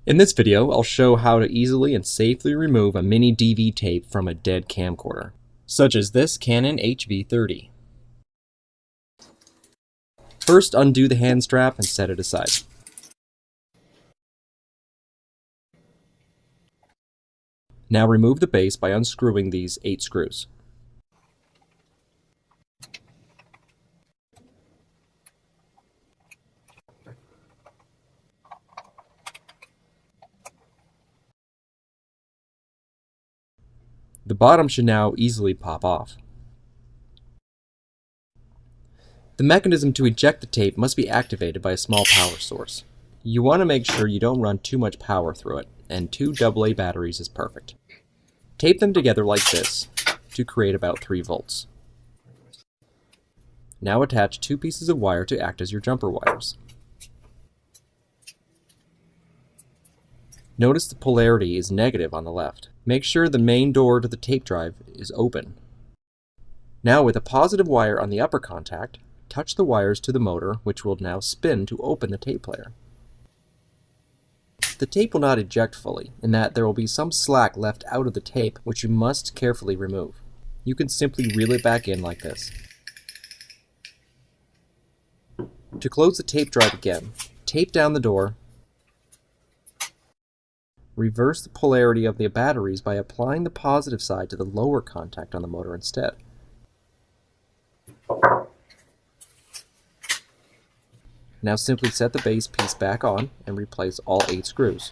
In this video, I'll show how to easily and safely remove a mini DV tape from a dead camcorder, such as this Canon HV30. First, undo the hand strap and set it aside. Now remove the base by unscrewing these 8 screws. The bottom should now easily pop off. The mechanism to eject the tape must be activated by a small power source. You want to make sure you don't run too much power through it, and 2 AA batteries is perfect. Tape them together like this to create about 3 volts. Now attach 2 pieces of wire to act as your jumper wires. Notice the polarity is negative on the left. Make sure the main door to the tape drive is open. Now with a positive wire on the upper contact, touch the wires to the motor, which will now spin to open the tape player. The tape will not eject fully, in that there will be some slack left out of the tape, which you must carefully remove. You can simply reel it back in like this. To close the tape drive again, tape down the door. Reverse the polarity of the batteries by applying the positive side to the lower contact on the motor instead. Now simply set the base piece back on and replace all 8 screws.